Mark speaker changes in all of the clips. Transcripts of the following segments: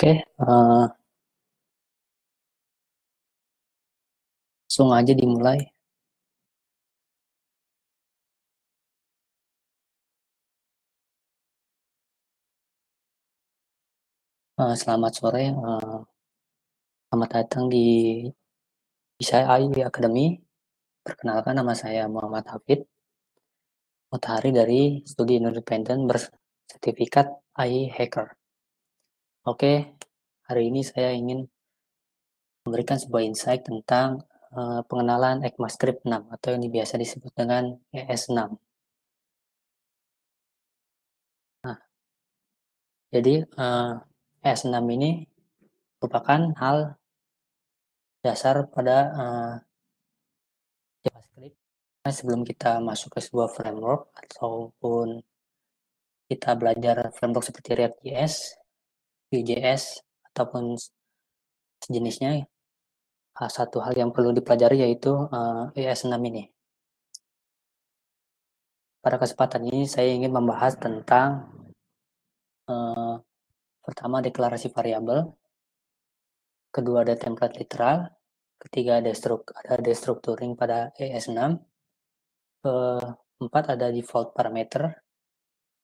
Speaker 1: Oke, langsung aja dimulai. Selamat sore, selamat datang di Isai AI Academy. Perkenalkan, nama saya Muhammad Hafid, Mutahari dari Studi Independen bersertifikat AI Hacker. Oke, hari ini saya ingin memberikan sebuah insight tentang pengenalan ECMAScript 6 atau yang biasa disebut dengan ES6. Nah, jadi ES6 ini merupakan hal dasar pada JavaScript. Sebelum kita masuk ke sebuah framework ataupun kita belajar framework seperti React.js, Vue.js, ataupun sejenisnya, satu hal yang perlu dipelajari yaitu ES6 ini. Pada kesempatan ini saya ingin membahas tentang pertama deklarasi variabel, kedua ada template literal, ketiga ada destructuring pada ES6, keempat ada default parameter,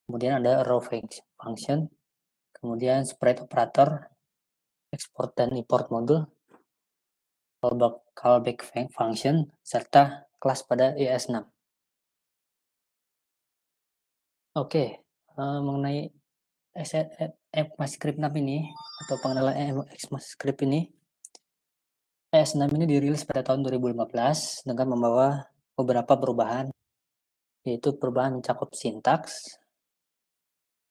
Speaker 1: kemudian ada row function, kemudian spread operator, export dan import modul, callback function, serta kelas pada ES6. Oke, mengenai ECMAScript 6 ini, atau pengenalan ECMAScript ini, ES6 ini dirilis pada tahun 2015 dengan membawa beberapa perubahan, yaitu perubahan mencakup sintaks,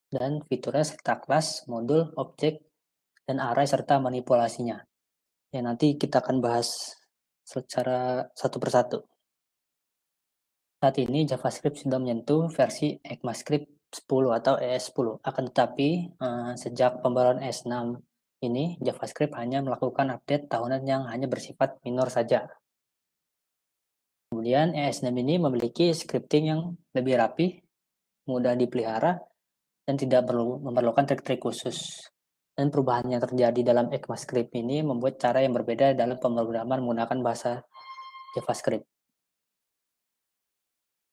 Speaker 1: dan fiturnya serta kelas, modul, objek, dan array serta manipulasinya. Ya, nanti kita akan bahas secara satu persatu. Saat ini JavaScript sudah menyentuh versi ECMAScript 10 atau ES10. Akan tetapi, sejak pembaruan ES6 ini, JavaScript hanya melakukan update tahunan yang hanya bersifat minor saja. Kemudian ES6 ini memiliki scripting yang lebih rapi, mudah dipelihara, dan tidak perlu memerlukan trik-trik khusus. Dan perubahan yang terjadi dalam ECMAScript ini membuat cara yang berbeda dalam pemrograman menggunakan bahasa JavaScript.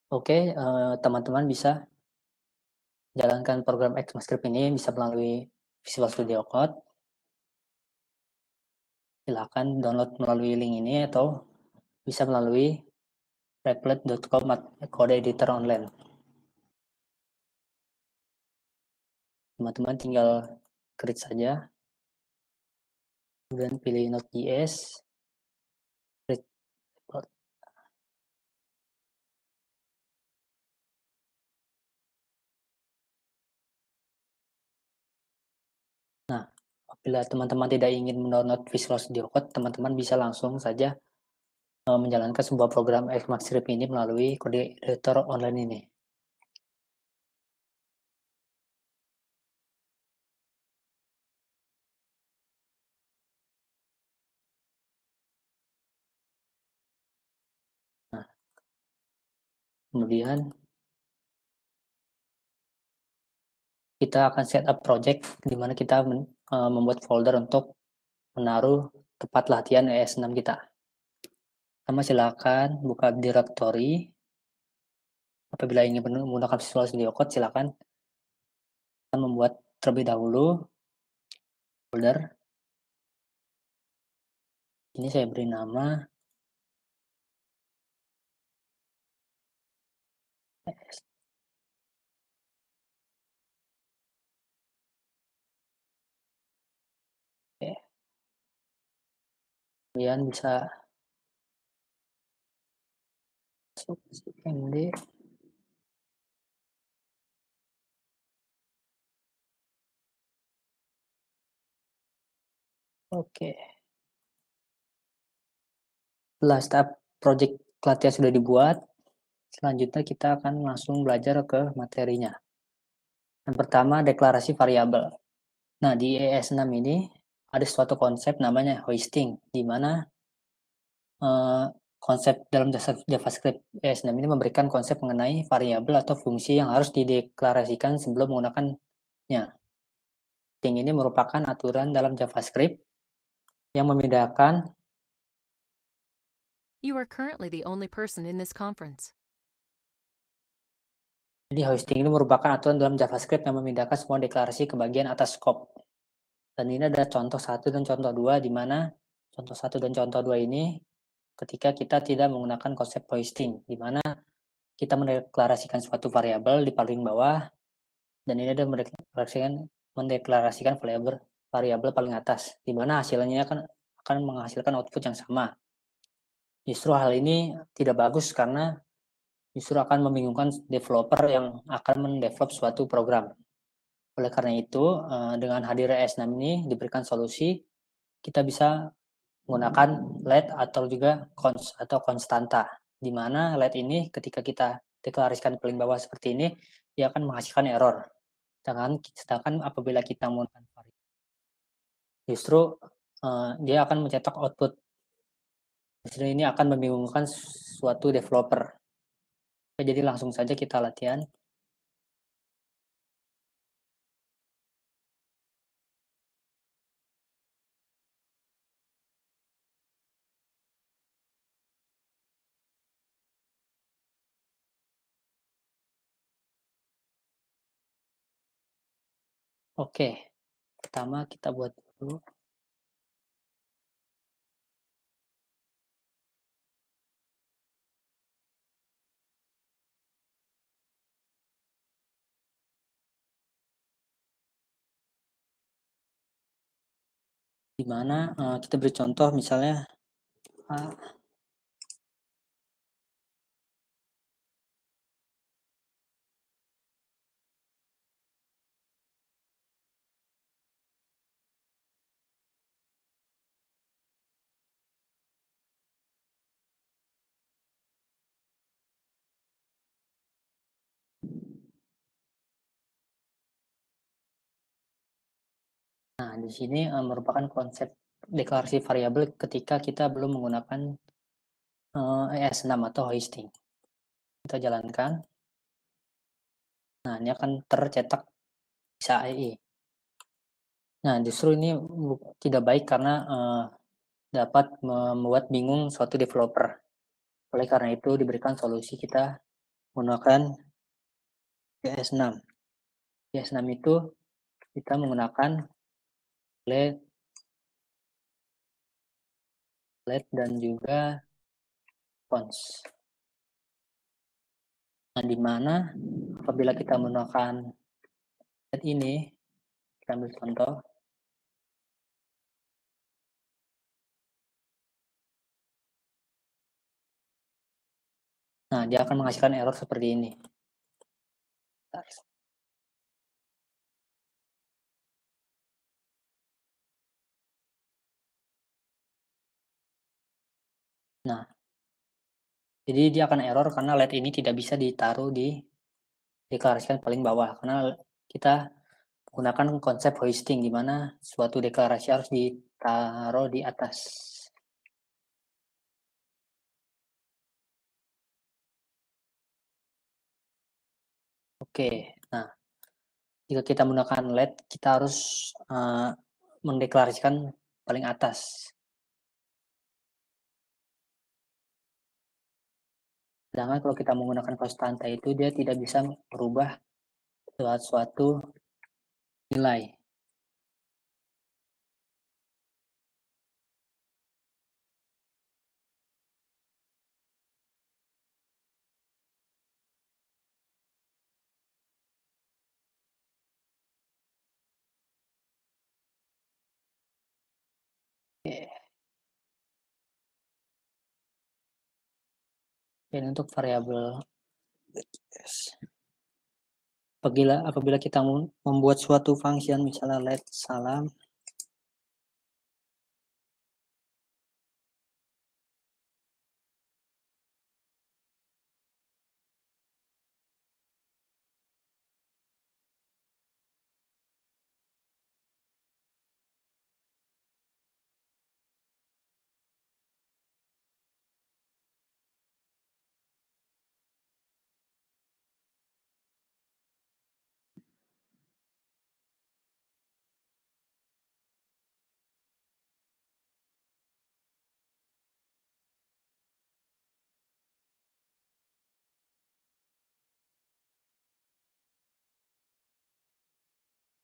Speaker 1: Oke, teman-teman bisa jalankan program ECMAScript ini bisa melalui Visual Studio Code. Silakan download melalui link ini atau bisa melalui replit.com kode editor online. Teman-teman tinggal create saja, kemudian pilih Node.js, create. Nah, apabila teman-teman tidak ingin mendownload Visual Studio Code, teman-teman bisa langsung saja menjalankan sebuah program ECMAScript ini melalui kode editor online ini. Nah, kemudian kita akan set up project di mana kita membuat folder untuk menaruh tempat latihan ES6 kita. Pertama, silakan buka directory. Apabila ingin menggunakan Visual Studio Code, silakan membuat terlebih dahulu folder. Ini saya beri nama ES. Oke. Kemudian bisa masuk cmd. Oke. Setelah step project latihan sudah dibuat, selanjutnya kita akan langsung belajar ke materinya. Yang pertama, deklarasi variabel. Nah, di ES6 ini ada suatu konsep namanya hoisting, di mana konsep dalam JavaScript ES6 ini memberikan konsep mengenai variabel atau fungsi yang harus dideklarasikan sebelum menggunakannya. Hosting ini merupakan aturan dalam JavaScript yang membedakan.
Speaker 2: You are currently the only person in this conference.
Speaker 1: Jadi hosting ini merupakan aturan dalam JavaScript yang memindahkan semua deklarasi ke bagian atas scope. Dan ini ada contoh 1 dan contoh 2, di mana contoh 1 dan contoh 2 ini ketika kita tidak menggunakan konsep hosting, di mana kita mendeklarasikan suatu variabel di paling bawah, dan ini ada mendeklarasikan variabel paling atas, di mana hasilnya akan menghasilkan output yang sama. Justru hal ini tidak bagus karena justru akan membingungkan developer yang akan mendevelop suatu program. Oleh karena itu, dengan hadirnya ES6 ini diberikan solusi, kita bisa menggunakan let atau juga const atau konstanta, di mana let ini ketika kita deklarasikan paling bawah seperti ini, dia akan menghasilkan error. Sedangkan apabila kita menggunakan variabel, justru dia akan mencetak output. Justru ini akan membingungkan suatu developer. Jadi langsung saja kita latihan. Oke, pertama kita buat dulu. Di mana kita beri contoh misalnya Nah, di sini merupakan konsep deklarasi variabel ketika kita belum menggunakan ES6 atau hosting. Kita jalankan. Nah, ini akan tercetak bisa AI. Nah, justru ini tidak baik karena dapat membuat bingung suatu developer. Oleh karena itu diberikan solusi kita menggunakan ES6. ES6 itu kita menggunakan let dan juga const. Nah, di mana apabila kita menggunakan let ini, kita ambil contoh. Nah, dia akan menghasilkan error seperti ini. Nah, jadi dia akan error karena let ini tidak bisa ditaruh di deklarasikan paling bawah, karena kita menggunakan konsep hosting, di mana suatu deklarasi harus ditaruh di atas. Oke, nah jika kita menggunakan let, kita harus mendeklarasikan paling atas. Sedangkan kalau kita menggunakan konstanta itu, dia tidak bisa merubah suatu nilai. Oke. Dan untuk variabel apabila kita membuat suatu function, misalnya let salam,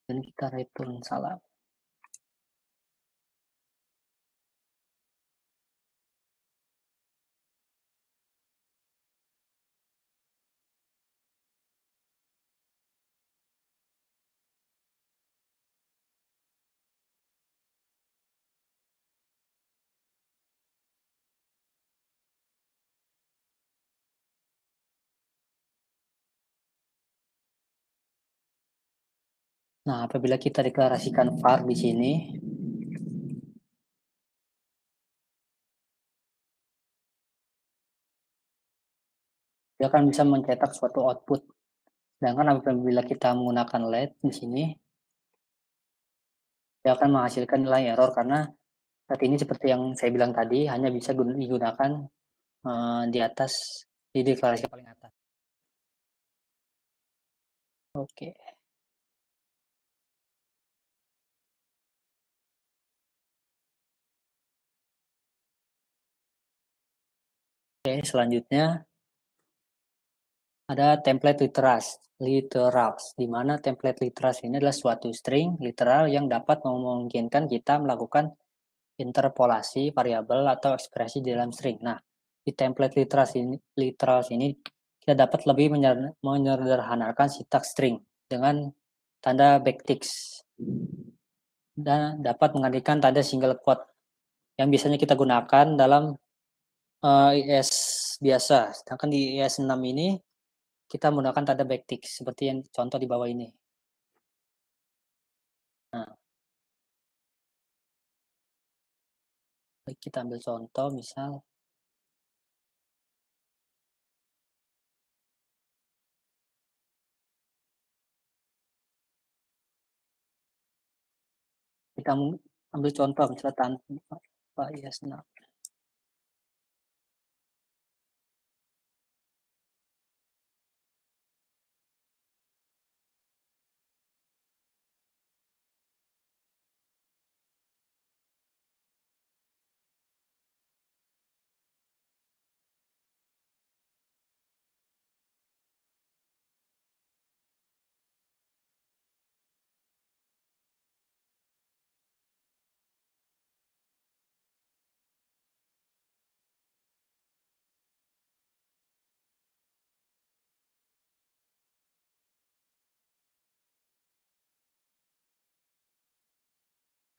Speaker 1: dan kita return salah. Nah, apabila kita deklarasikan var di sini, dia akan bisa mencetak suatu output. Sedangkan apabila kita menggunakan let di sini, dia akan menghasilkan nilai error karena saat ini seperti yang saya bilang tadi hanya bisa digunakan di atas di deklarasi paling atas. Oke. Oke, selanjutnya ada template literals, di mana template literals ini adalah suatu string literal yang dapat memungkinkan kita melakukan interpolasi variabel atau ekspresi di dalam string. Nah, di template literals ini kita dapat lebih menyederhanakan sintaks string dengan tanda backticks dan dapat menggantikan tanda single quote yang biasanya kita gunakan dalam IS biasa. Sedangkan di IS 6 ini kita menggunakan tanda backticks seperti yang contoh di bawah ini. Nah, kita ambil contoh misal kita ambil contoh misalnya tanpa IS 6.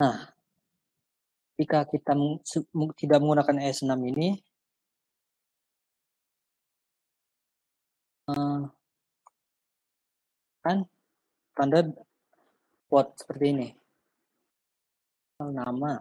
Speaker 1: Nah, jika kita tidak menggunakan IS 6 ini, kan tanda quote seperti ini. Nama.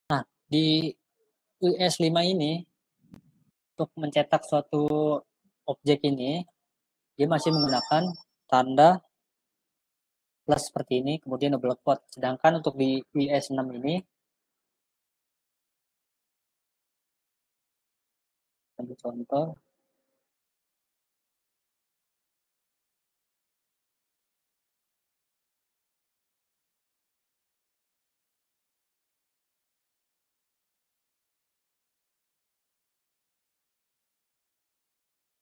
Speaker 1: Nah, di US5 ini untuk mencetak suatu objek ini dia masih menggunakan tanda plus seperti ini kemudian double quote. Sedangkan untuk di IS6 ini ambil contoh.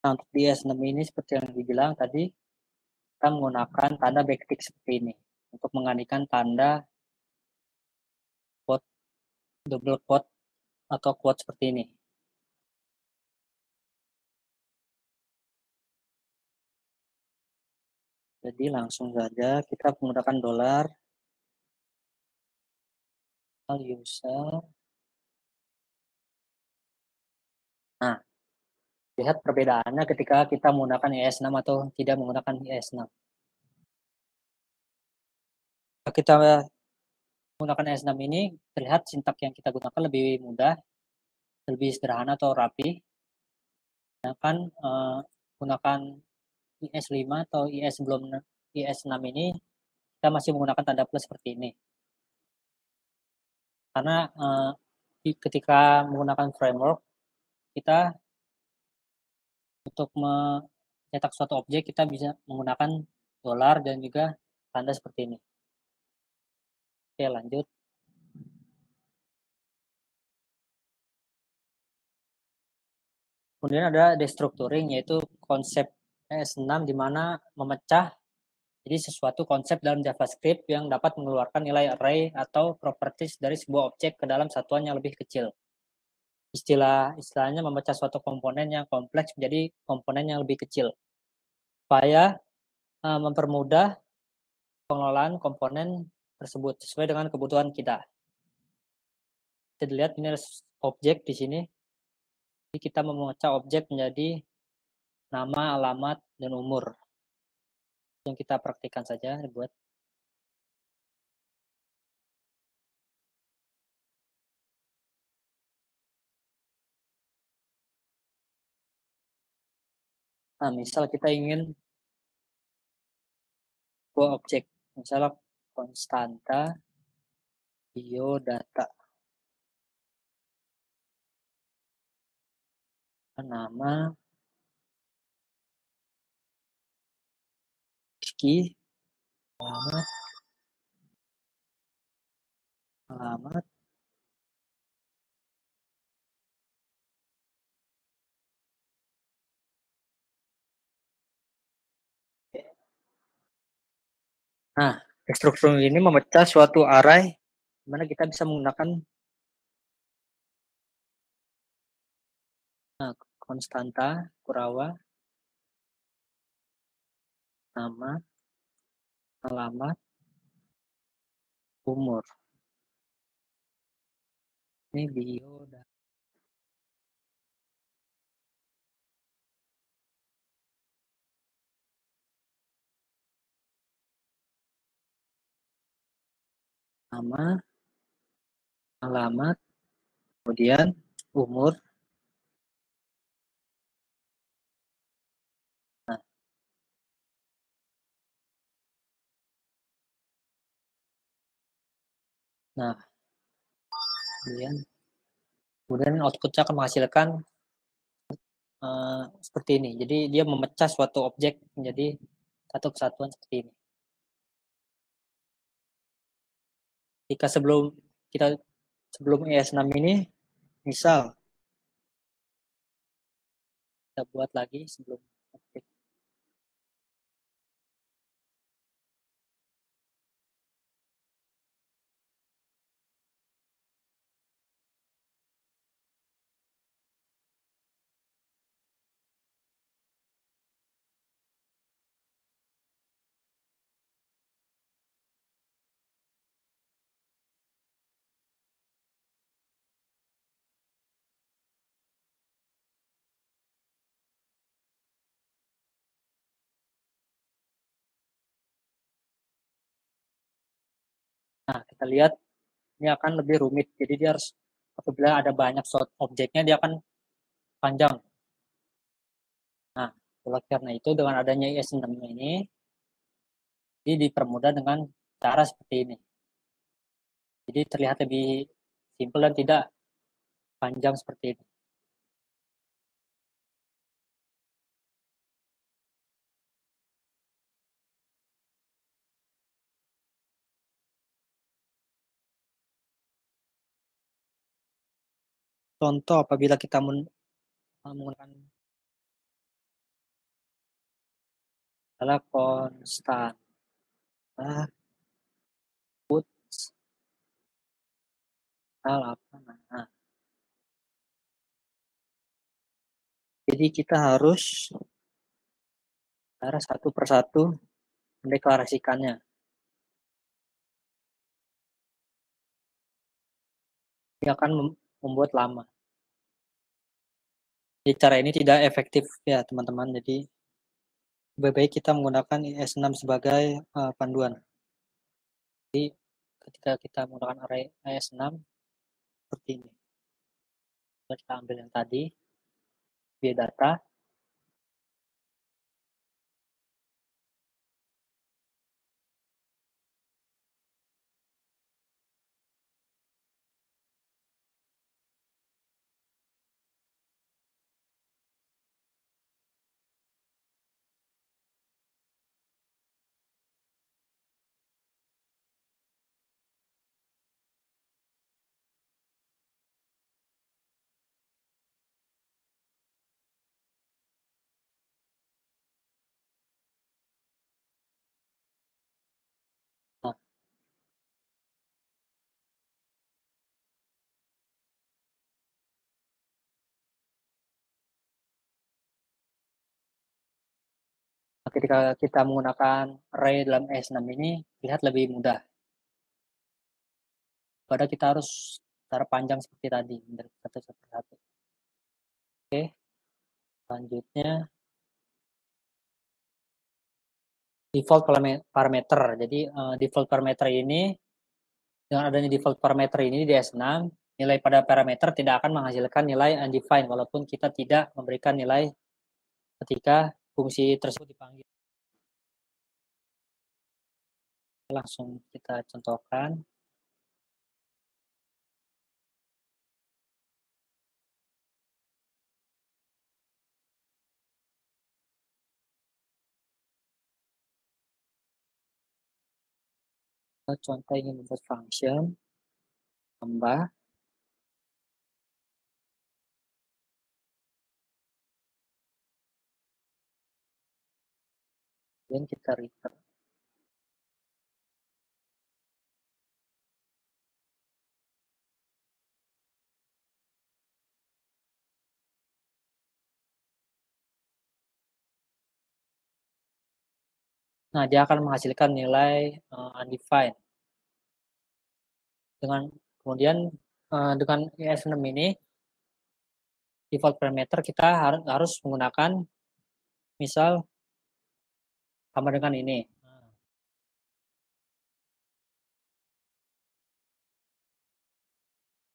Speaker 1: Nah, untuk di IS6 ini seperti yang dibilang tadi kita menggunakan tanda backtick seperti ini untuk menggantikan tanda quote, double quote atau quote seperti ini. Jadi langsung saja kita menggunakan dolar user. Nah, lihat perbedaannya ketika kita menggunakan IS6 atau tidak menggunakan IS6. Kita menggunakan IS6 ini terlihat sintak yang kita gunakan lebih mudah, lebih sederhana atau rapi. Sedangkan menggunakan IS5 atau IS sebelum IS6 ini kita masih menggunakan tanda plus seperti ini. Karena ketika menggunakan framework, kita untuk mencetak suatu objek kita bisa menggunakan dolar dan juga tanda seperti ini. Oke, lanjut. Kemudian ada destructuring, yaitu konsep ES6 di mana memecah jadi sesuatu konsep dalam JavaScript yang dapat mengeluarkan nilai array atau properties dari sebuah objek ke dalam satuan yang lebih kecil. Istilahnya memecah suatu komponen yang kompleks menjadi komponen yang lebih kecil. Supaya mempermudah pengelolaan komponen tersebut sesuai dengan kebutuhan kita. Kita lihat ini ada objek di sini. Jadi kita memecah objek menjadi nama, alamat, dan umur. Yang kita praktikkan saja buat. Nah, misal kita ingin sebuah objek, misalnya konstanta biodata, nama, Rizky, alamat, nah, struktur ini memecah suatu array di mana kita bisa menggunakan konstanta, Kurawa, nama, alamat, umur. Ini biodata. Nama, alamat, kemudian umur. Nah, kemudian outputnya akan menghasilkan seperti ini. Jadi dia memecah suatu objek menjadi satu kesatuan seperti ini. Jika sebelum ES6 ini, misal kita buat lagi sebelum objek. Nah, kita lihat ini akan lebih rumit. Jadi dia harus apabila ada banyak objeknya dia akan panjang. Nah, oleh karena itu dengan adanya IS6 ini dipermudah dengan cara seperti ini. Jadi terlihat lebih simpel dan tidak panjang seperti ini. Contoh apabila kita menggunakan adalah konstan put apa. Nah, jadi kita harus cara satu persatu mendeklarasikannya. Ini akan membuat lama. Jadi cara ini tidak efektif ya teman-teman. Jadi lebih baik kita menggunakan IS6 sebagai panduan. Jadi ketika kita menggunakan array IS6 seperti ini. Kita ambil yang tadi, biodata. ketika kita menggunakan array dalam ES6 ini lihat lebih mudah. Pada kita harus secara panjang seperti tadi, dari satu per satu. Oke, selanjutnya default parameter. Jadi default parameter ini, dengan adanya default parameter ini di ES6, nilai pada parameter tidak akan menghasilkan nilai undefined walaupun kita tidak memberikan nilai ketika fungsi tersebut dipanggil. Langsung kita contohkan. Contoh ingin membuat function tambah dan kita return. Nah, dia akan menghasilkan nilai undefined. Kemudian dengan ES6 ini default parameter kita harus menggunakan misal sama dengan ini.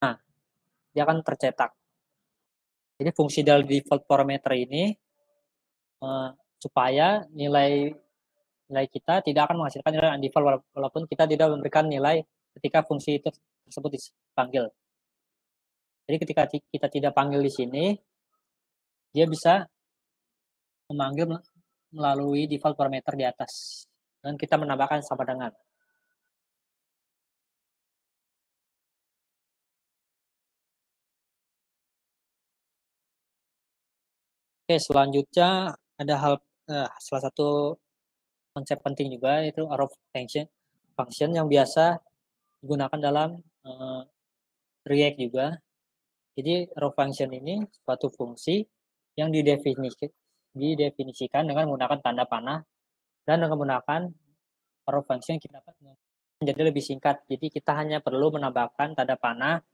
Speaker 1: Nah, dia akan tercetak. Jadi fungsi dari default parameter ini supaya nilai kita tidak akan menghasilkan nilai undefined walaupun kita tidak memberikan nilai ketika fungsi itu tersebut dipanggil. Jadi ketika kita tidak panggil di sini, dia bisa memanggil melalui default parameter di atas. Dan kita menambahkan sama dengan. Oke, selanjutnya ada salah satu konsep penting juga yaitu arrow function yang biasa digunakan dalam React juga. Jadi arrow function ini suatu fungsi yang didefinisikan dengan menggunakan tanda panah dan dengan menggunakan arrow function kita dapat menjadi lebih singkat. Jadi kita hanya perlu menambahkan tanda panah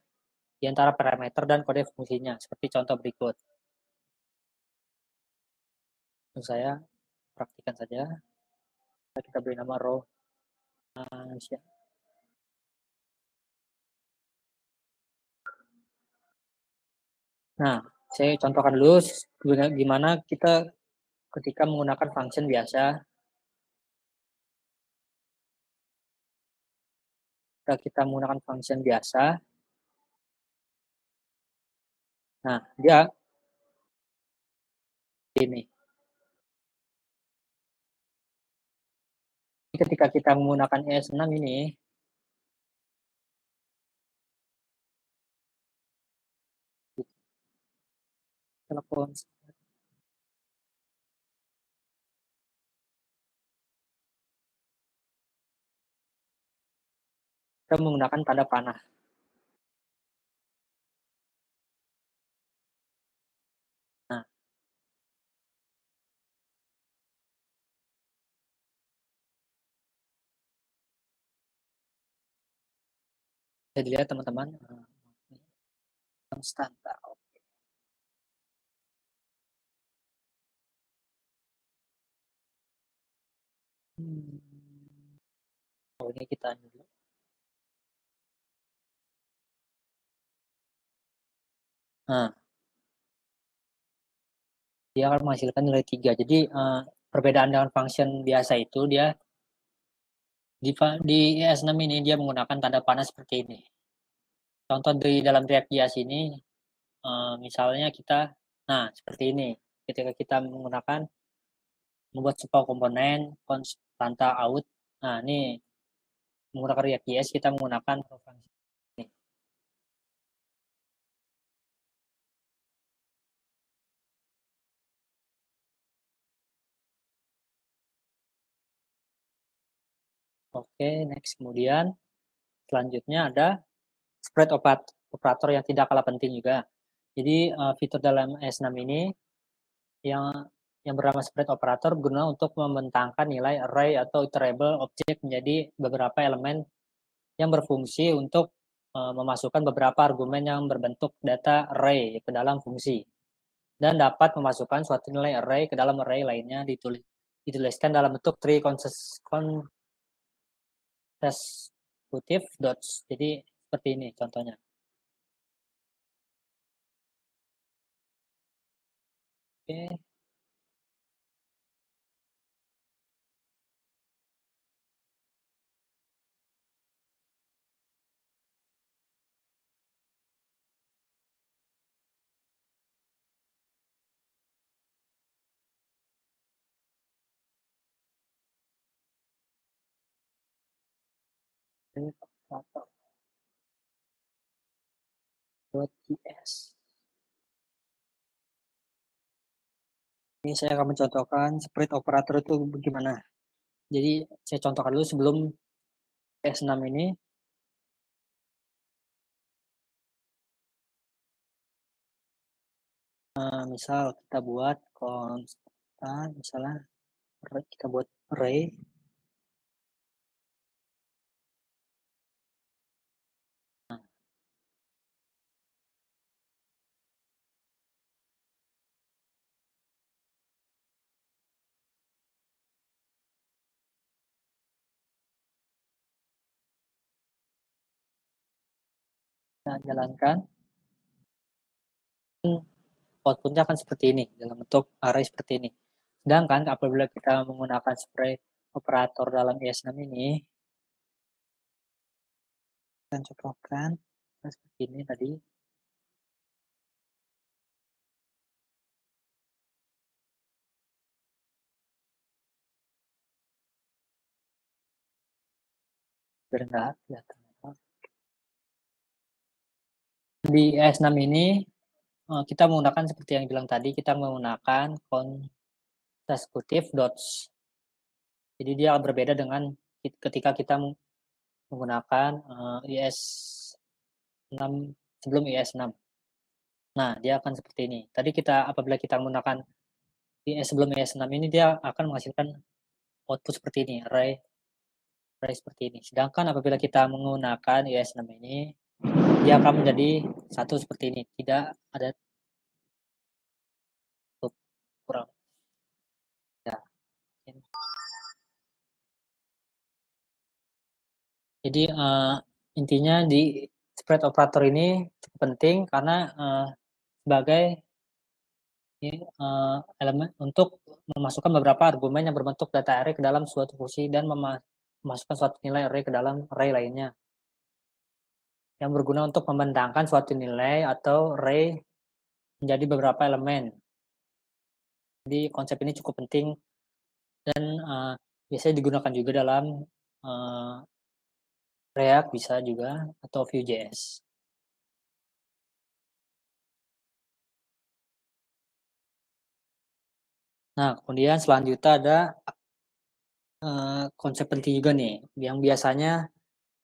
Speaker 1: di antara parameter dan kode fungsinya seperti contoh berikut. Saya praktikkan saja. Kita beri nama row function. Nah, saya contohkan dulu gimana kita ketika menggunakan function biasa. Kita menggunakan function biasa. Nah, dia ini. Ketika kita menggunakan ES6 ini, telepon kita menggunakan tanda panah. Nah, bisa dilihat teman-teman. Standar. Oh, ini kita dulu. Nah, dia akan menghasilkan nilai 3. Jadi perbedaan dengan function biasa itu dia di ES6 ini dia menggunakan tanda panah seperti ini. Contoh di dalam React.js ini misalnya kita seperti ini. Ketika kita membuat sebuah komponen constanta out. Nah, ini menggunakan React.js kita menggunakan function ini. Oke, next. Kemudian selanjutnya ada spread operator yang tidak kalah penting juga. Jadi fitur dalam ES6 ini yang bernama spread operator guna untuk membentangkan nilai array atau iterable objek menjadi beberapa elemen yang berfungsi untuk memasukkan beberapa argumen yang berbentuk data array ke dalam fungsi dan dapat memasukkan suatu nilai array ke dalam array lainnya dituliskan dalam bentuk tree consecutive dots. Jadi seperti ini contohnya. Oke. .js. Ini saya akan mencontohkan spread operator itu bagaimana. Jadi saya contohkan dulu sebelum S6 ini. Misal kita buat konstan, misalnya kita buat array. Kita jalankan. Outputnya akan seperti ini, dalam bentuk array seperti ini. Sedangkan apabila kita menggunakan spread operator dalam ES6 ini, kita contohkan seperti ini tadi. Berendah, di ES6 ini kita menggunakan seperti yang bilang tadi, kita menggunakan consecutive dots. Jadi dia berbeda dengan ketika kita menggunakan IS6 sebelum IS6. Nah, dia akan seperti ini. Tadi apabila kita menggunakan IS sebelum IS6 ini, dia akan menghasilkan output seperti ini, array seperti ini. Sedangkan apabila kita menggunakan IS6 ini, dia akan menjadi satu seperti ini. Tidak ada kurang. Ya. Jadi intinya di spread operator ini cukup penting karena sebagai elemen untuk memasukkan beberapa argumen yang berbentuk data array ke dalam suatu fungsi dan memasukkan suatu nilai array ke dalam array lainnya yang berguna untuk membentangkan suatu nilai atau array menjadi beberapa elemen. Jadi konsep ini cukup penting dan biasanya digunakan juga dalam React bisa juga atau Vue.js. Nah, kemudian selanjutnya ada konsep penting juga nih, yang biasanya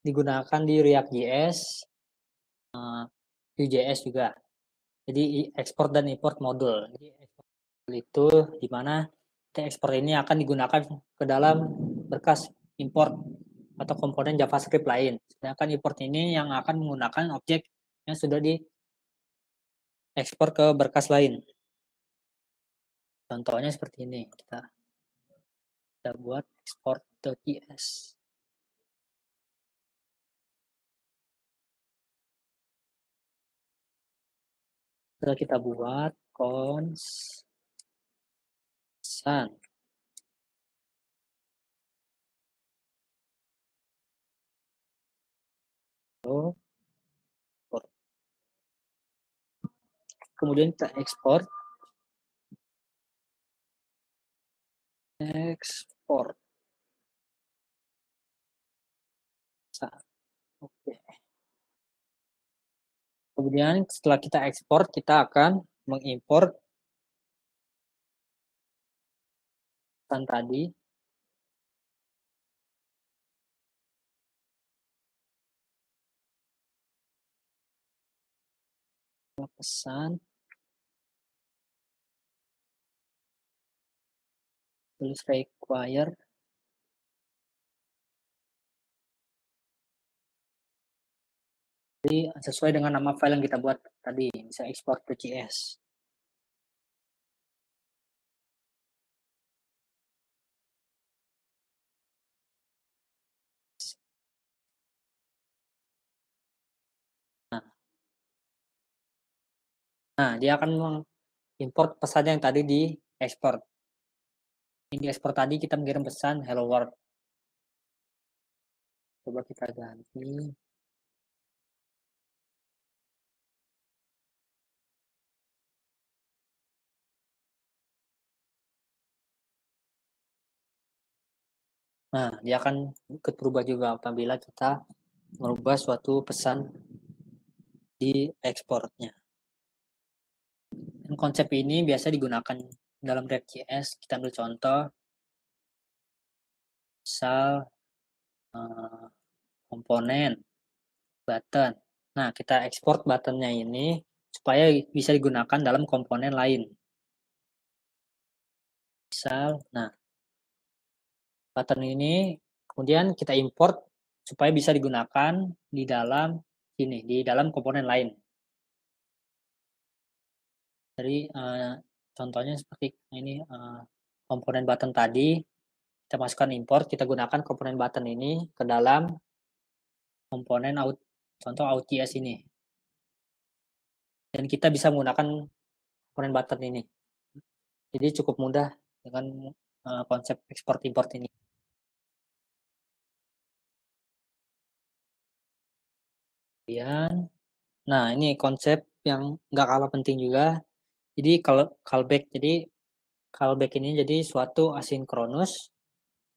Speaker 1: digunakan di React.js, Vue.js juga. Jadi ekspor dan import modul. Jadi ekspor itu di mana ekspor ini akan digunakan ke dalam berkas import atau komponen JavaScript lain. Sedangkan import ini yang akan menggunakan objek yang sudah diekspor ke berkas lain. Contohnya seperti ini. Kita buat export.js. Setelah kita buat constant. Kemudian kita ekspor. Oke. Kemudian setelah kita ekspor, kita akan mengimport tadi. Pesan. tulis require. Jadi sesuai dengan nama file yang kita buat tadi, bisa export to JS. Nah, dia akan mengimport pesan yang tadi di export. Ini di export tadi kita mengirim pesan hello world. Coba kita ganti. Nah, dia akan ikut berubah juga apabila kita merubah suatu pesan di ekspornya. Dan konsep ini biasa digunakan dalam React.js. Kita ambil contoh, misal komponen button. Nah, kita ekspor buttonnya ini supaya bisa digunakan dalam komponen lain. Misal, nah, button ini kemudian kita import supaya bisa digunakan di dalam ini, di dalam komponen lain. Jadi contohnya seperti ini, komponen button tadi, kita masukkan import, kita gunakan komponen button ini ke dalam komponen contoh Out.js ini. Dan kita bisa menggunakan komponen button ini. Jadi cukup mudah dengan konsep export import ini. Kemudian, nah ini konsep yang nggak kalah penting juga. Jadi kalau callback, jadi callback ini jadi suatu asinkronus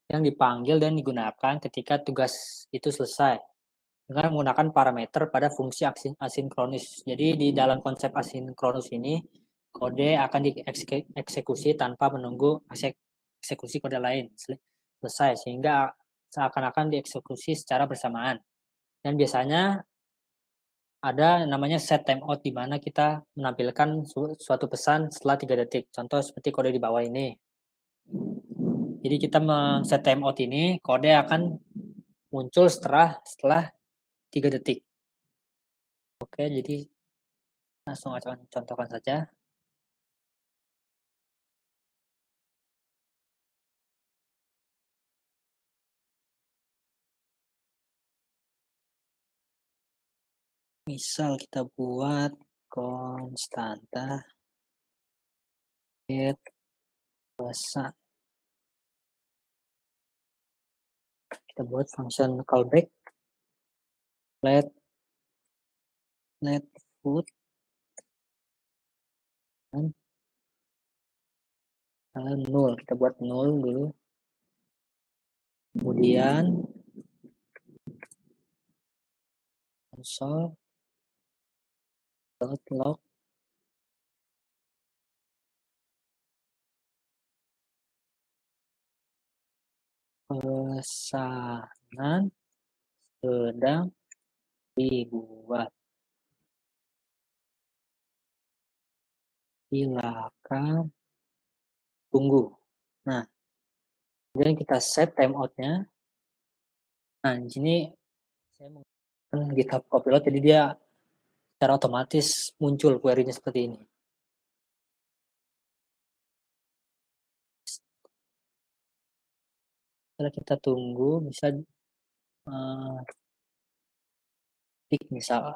Speaker 1: yang dipanggil dan digunakan ketika tugas itu selesai dengan menggunakan parameter pada fungsi asinkronus. Jadi di dalam konsep asinkronus ini kode akan dieksekusi tanpa menunggu eksekusi kode lain selesai sehingga seakan-akan dieksekusi secara bersamaan. Dan biasanya ada namanya set timeout di mana kita menampilkan suatu pesan setelah 3 detik. Contoh seperti kode di bawah ini. Jadi kita set timeout ini, kode akan muncul setelah 3 detik. Oke, jadi langsung akan contohkan saja. Misal kita buat konstanta get pesan. Kita buat function callback let food dan null. Kita buat null dulu. Kemudian console.log pesanan sedang dibuat. Silakan tunggu. Nah, kemudian kita set timeout-nya. Nah, di sini saya menggunakan GitHub Copilot, jadi dia secara otomatis muncul query-nya seperti ini. Setelah kita tunggu, bisa klik misal.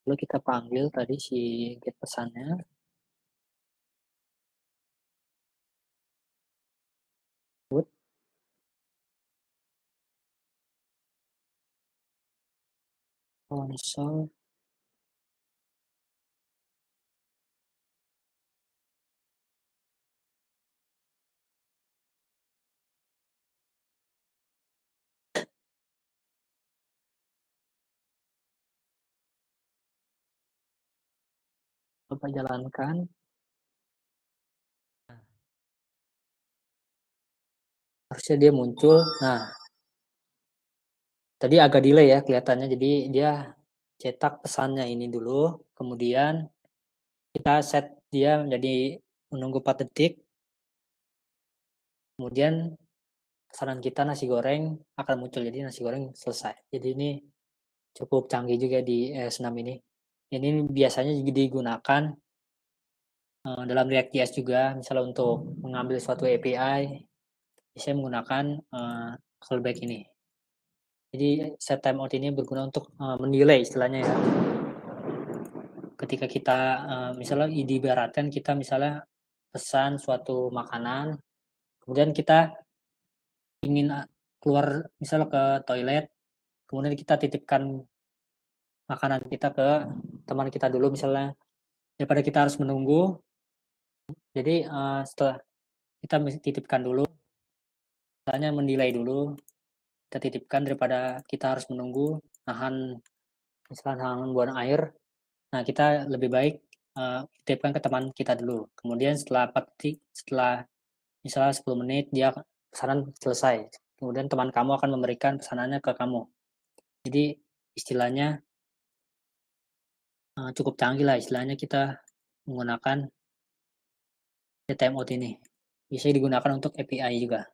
Speaker 1: Lalu kita panggil tadi si get pesannya. Put. Console. Coba jalankan. Harusnya dia muncul. Nah, tadi agak delay ya kelihatannya. Jadi dia cetak pesannya ini dulu, kemudian kita set dia menjadi menunggu 4 detik, kemudian pesanan kita nasi goreng akan muncul, jadi nasi goreng selesai. Jadi ini cukup canggih juga di ES6 ini. Ini biasanya juga digunakan dalam React.js juga, misalnya untuk mengambil suatu API, biasanya menggunakan callback ini. Jadi set timeout ini berguna untuk mendelay istilahnya ya. Ketika kita misalnya diibaratkan kita misalnya pesan suatu makanan, kemudian kita ingin keluar misalnya ke toilet, kemudian kita titipkan makanan kita ke teman kita dulu misalnya, daripada kita harus menunggu. Jadi setelah kita titipkan dulu, misalnya mendelay dulu, kita titipkan daripada kita harus menunggu, nahan misalnya nahan buang air. Nah, kita lebih baik titipkan ke teman kita dulu. Kemudian setelah 4 detik, setelah misalnya 10 menit, dia pesanan selesai. Kemudian teman kamu akan memberikan pesanannya ke kamu. Jadi istilahnya cukup canggih lah istilahnya kita menggunakan timeout ini. Bisa digunakan untuk API juga.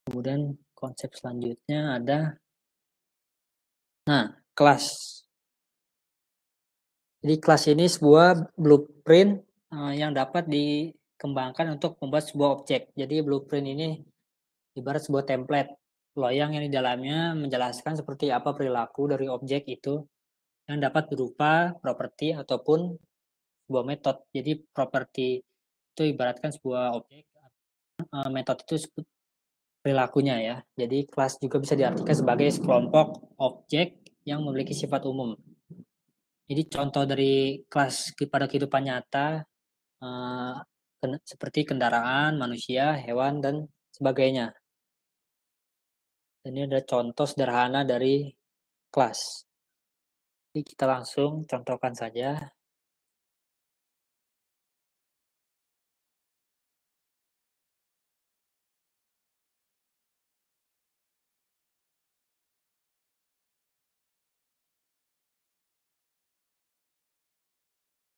Speaker 1: Kemudian konsep selanjutnya ada, kelas. Jadi kelas ini sebuah blueprint yang dapat dikembangkan untuk membuat sebuah objek. Jadi blueprint ini ibarat sebuah template loyang yang di dalamnya menjelaskan seperti apa perilaku dari objek itu yang dapat berupa properti ataupun sebuah metode. Jadi properti itu ibaratkan sebuah objek, metode itu perilakunya ya. Jadi kelas juga bisa diartikan sebagai sekelompok objek yang memiliki sifat umum. Jadi contoh dari kelas pada kehidupan nyata eh, seperti kendaraan, manusia, hewan, dan sebagainya. Ini ada contoh sederhana dari kelas. Jadi kita langsung contohkan saja.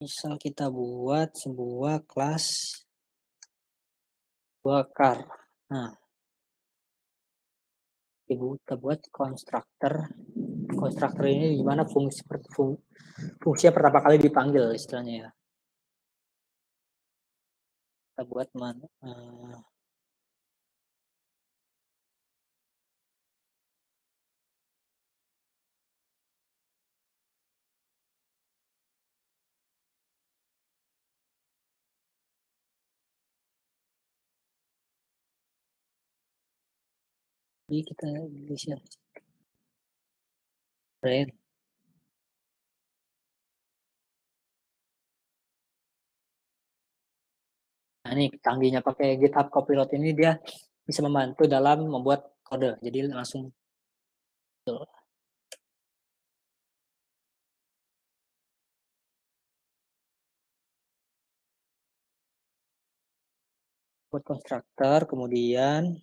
Speaker 1: Misal kita buat sebuah kelas car. Nah, kita buat constructor. Constructor ini gimana fungsinya pertama kali dipanggil istilahnya ya. Kita buat jadi kita bisa brand. Nah, ini canggihnya pakai GitHub Copilot ini dia bisa membantu dalam membuat kode. Jadi langsung buat konstruktor, kemudian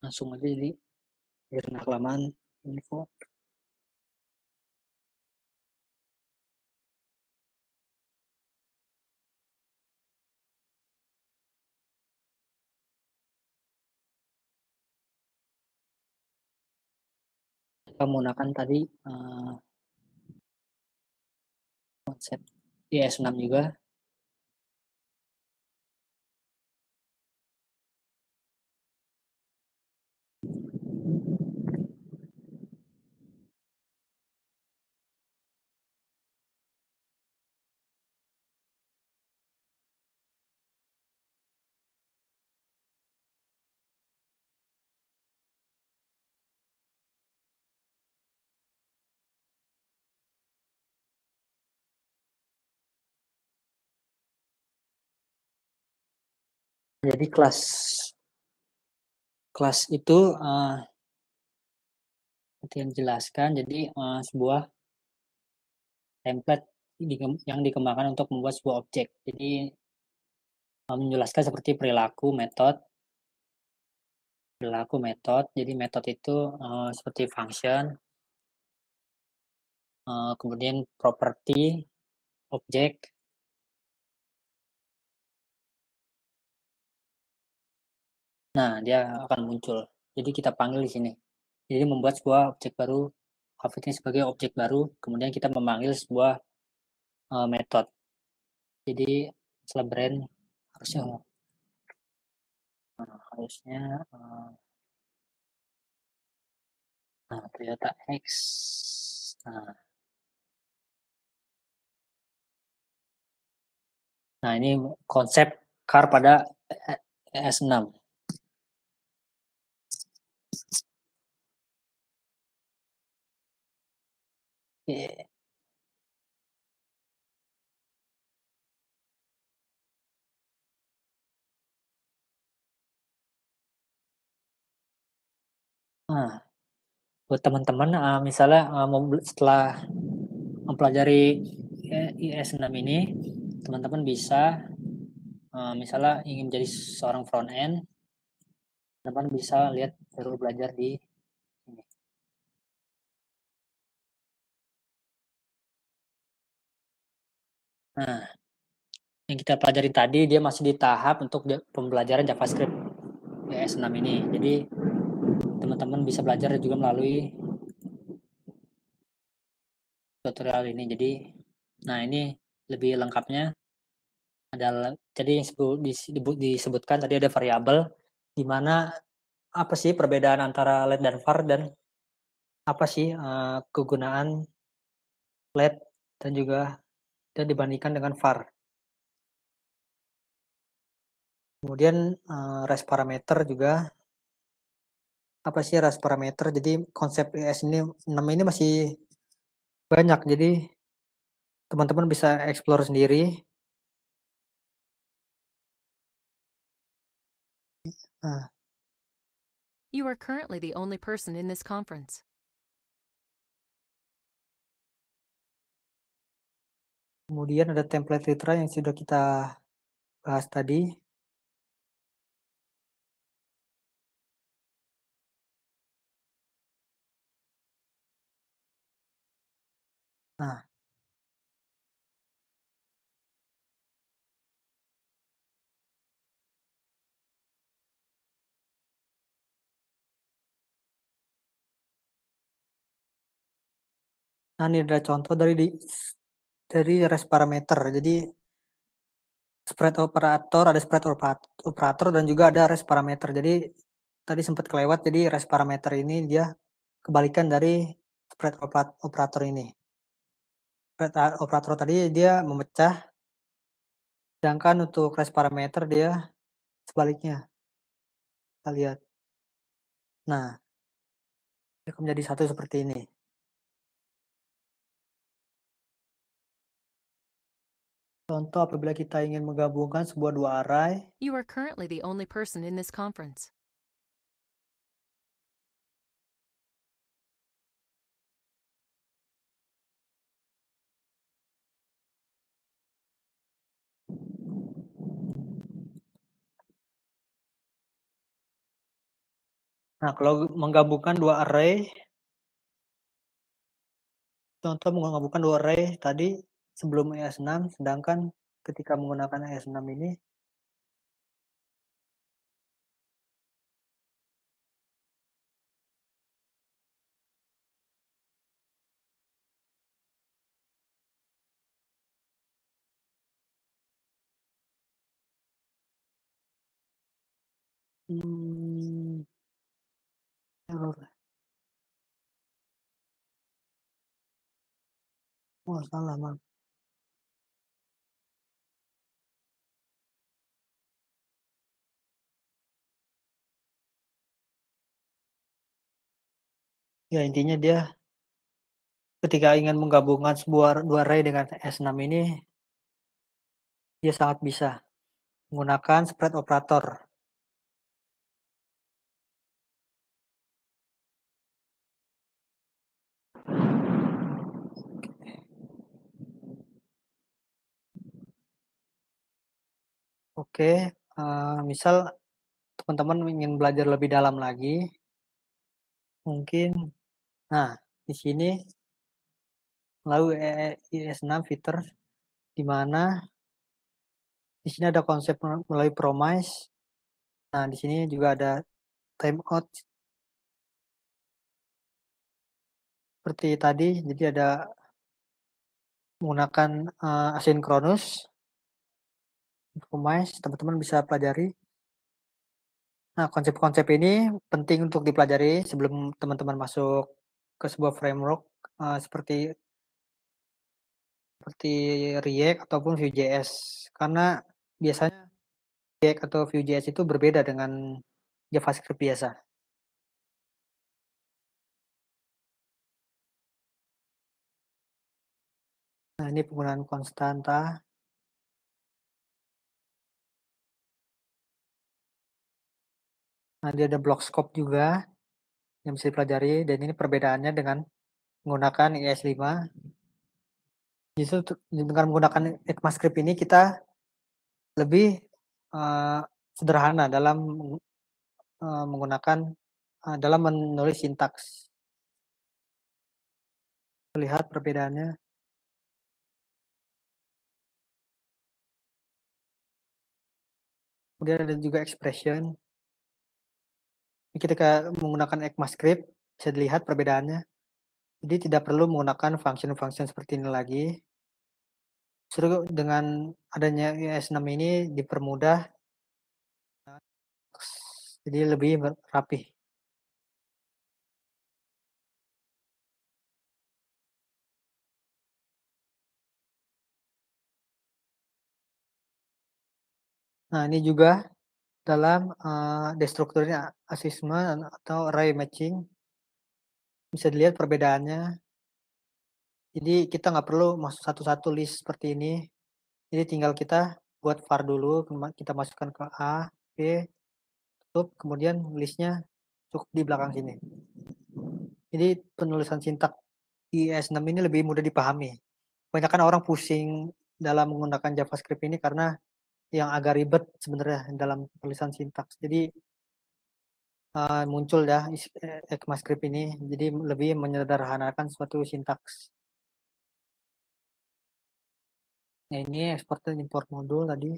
Speaker 1: langsung aja jadi biar nggak kelamaan info. Kita menggunakan tadi konsep IS6 juga. Jadi kelas itu seperti yang dijelaskan, jadi sebuah template yang dikembangkan untuk membuat sebuah objek. Jadi menjelaskan seperti perilaku metode. Jadi metode itu seperti function, kemudian property, objek. Nah, dia akan muncul. Jadi kita panggil di sini. Jadi membuat sebuah objek baru, ini sebagai objek baru, kemudian kita memanggil sebuah metode. Jadi setelah brand harusnya harusnya Toyota X. Nah, ini konsep car pada S6. Oke. Nah, buat teman-teman misalnya setelah mempelajari IS6 ini, teman-teman bisa misalnya ingin menjadi seorang front end, teman-teman bisa lihat baru belajar di sini. Nah, yang kita pelajari tadi dia masih di tahap untuk pembelajaran JavaScript IS6 ini. Jadi teman-teman bisa belajar juga melalui tutorial ini. Jadi, nah ini lebih lengkapnya adalah jadi yang disebutkan tadi ada variabel di mana apa sih perbedaan antara let dan var dan apa sih kegunaan let dan juga dan dibandingkan dengan var. Kemudian res parameter juga apa sih res parameter. Jadi konsep ES ini 6 ini masih banyak. Jadi teman-teman bisa explore sendiri. Nah,
Speaker 2: You are currently the only person in this conference.
Speaker 1: kemudian ada template literal yang sudah kita bahas tadi. Nah, ini ada contoh dari res parameter. Jadi spread operator, ada spread operator dan juga ada res parameter. Jadi tadi sempat kelewat. Jadi res parameter ini dia kebalikan dari spread operator ini. Spread operator tadi dia memecah, sedangkan untuk res parameter dia sebaliknya. Kita lihat. Nah, dia menjadi satu seperti ini. Contoh apabila kita ingin menggabungkan sebuah dua array.
Speaker 2: You are currently the only person in this conference.
Speaker 1: Nah, kalau menggabungkan dua array, contoh menggabungkan dua array tadi sebelum ES6, sedangkan ketika menggunakan ES6 ini, error. Oh, salah, Bang. Ya, intinya dia ketika ingin menggabungkan sebuah dua array dengan S6 ini, dia sangat bisa. menggunakan spread operator. Oke, misal teman-teman ingin belajar lebih dalam lagi, mungkin nah, di sini melalui IS6 fitur di mana di sini ada konsep melalui promise. Nah, di sini juga ada timeout seperti tadi, jadi ada menggunakan asynchronous, promise, teman-teman bisa pelajari. Nah, konsep-konsep ini penting untuk dipelajari sebelum teman-teman masuk ke sebuah framework seperti React ataupun Vue.js. Karena biasanya React atau Vue.js itu berbeda dengan JavaScript biasa. Nah, ini penggunaan konstanta. Nah, dia ada block scope juga yang bisa dipelajari, dan ini perbedaannya dengan menggunakan IS5. Justru dengan menggunakan ECMAScript ini kita lebih sederhana dalam menggunakan dalam menulis sintaks. Lihat perbedaannya. Kemudian ada juga expression. Ketika menggunakan ECMAScript bisa dilihat perbedaannya. Jadi tidak perlu menggunakan function-function seperti ini lagi. Justru dengan adanya IS6 ini dipermudah, jadi lebih rapih. Nah, ini juga dalam destrukturnya assessment atau array matching bisa dilihat perbedaannya. Jadi kita nggak perlu masuk satu-satu list seperti ini. Jadi tinggal kita buat var dulu, kita masukkan ke A, B, tutup, kemudian listnya cukup di belakang sini. Jadi penulisan sintak IS6 ini lebih mudah dipahami. Kebanyakan orang pusing dalam menggunakan JavaScript ini karena yang agak ribet sebenarnya dalam tulisan sintaks. Jadi muncul ya ECMAScript ini, jadi lebih menyederhanakan suatu sintaks. Nah, ini ekspor dan import modul tadi.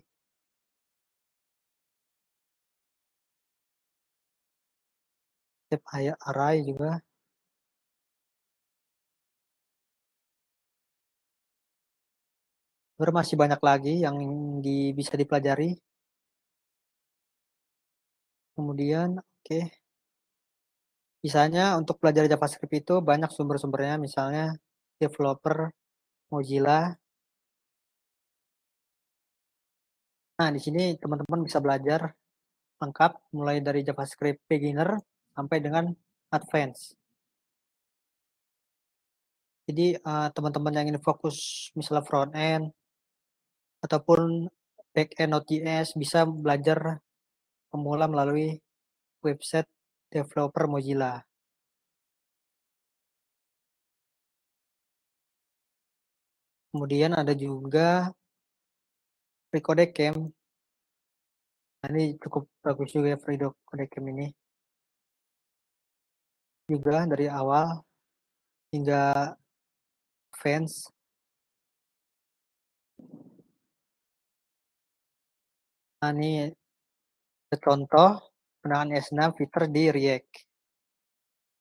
Speaker 1: Step array juga. Masih banyak lagi yang bisa dipelajari. Kemudian, oke. Misalnya untuk belajar JavaScript itu banyak sumber-sumbernya, misalnya developer Mozilla. Nah, di sini teman-teman bisa belajar lengkap mulai dari JavaScript beginner sampai dengan advance. Jadi teman-teman yang ingin fokus misalnya front end ataupun back end Node.js bisa belajar pemula melalui website developer Mozilla. Kemudian ada juga FreeCodeCamp. Nah, ini cukup bagus juga ya FreeCodeCamp ini. Juga dari awal hingga advance. Nah, ini contoh penggunaan S6 fitur di React.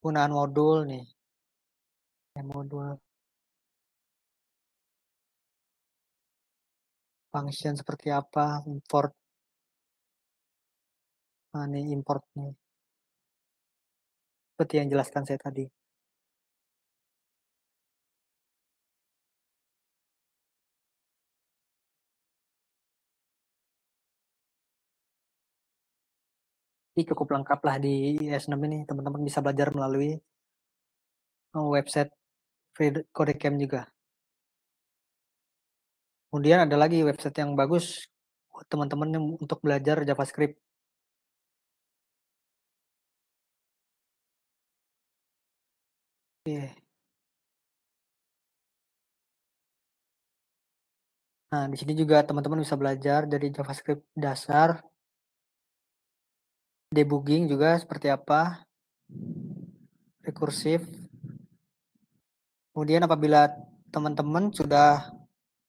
Speaker 1: Penggunaan modul nih. Modul function seperti apa, import. Nah, ini import nih. Seperti yang jelaskan saya tadi. Ini cukup lengkap lah di IS6 ini. Teman-teman bisa belajar melalui website FreeCodeCamp juga. Kemudian ada lagi website yang bagus teman-teman yang untuk belajar JavaScript. Oke. Nah, di sini juga teman-teman bisa belajar dari JavaScript dasar, debugging juga seperti apa, rekursif. Kemudian apabila teman-teman sudah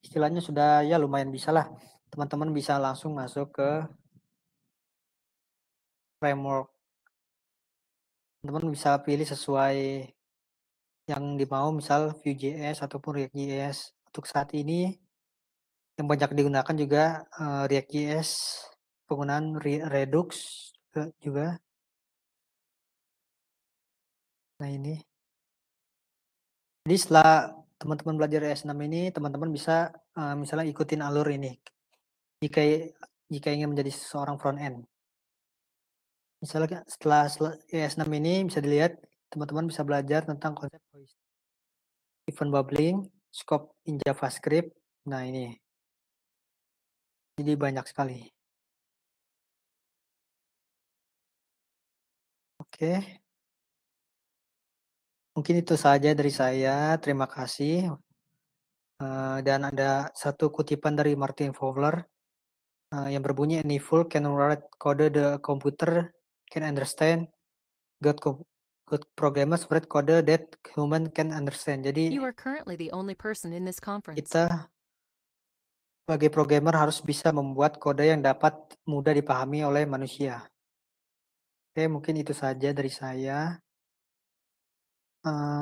Speaker 1: istilahnya sudah ya lumayan bisa lah, teman-teman bisa langsung masuk ke framework. Teman-teman bisa pilih sesuai yang dimau, misal Vue.js ataupun React.js. Untuk saat ini yang banyak digunakan juga React.js, penggunaan Redux juga. Nah ini. Jadi setelah teman-teman belajar ES6 ini, teman-teman bisa misalnya ikutin alur ini. Jika jika ingin menjadi seorang front end. Misalnya setelah ES6 ini bisa dilihat teman-teman bisa belajar tentang konsep event bubbling, scope in JavaScript. Nah ini. Jadi banyak sekali. Oke. Mungkin itu saja dari saya. Terima kasih. Dan ada satu kutipan dari Martin Fowler yang berbunyi, "Any fool can write code the computer can understand. Good programmers write code that human can understand." Jadi
Speaker 2: You are currently the only person in this conference.
Speaker 1: kita sebagai programmer harus bisa membuat kode yang dapat mudah dipahami oleh manusia. Oke, mungkin itu saja dari saya.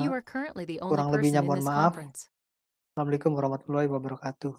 Speaker 2: You are currently the only
Speaker 1: Kurang
Speaker 2: person
Speaker 1: lebihnya
Speaker 2: in
Speaker 1: mohon
Speaker 2: this
Speaker 1: maaf.
Speaker 2: conference.
Speaker 1: Assalamualaikum warahmatullahi wabarakatuh.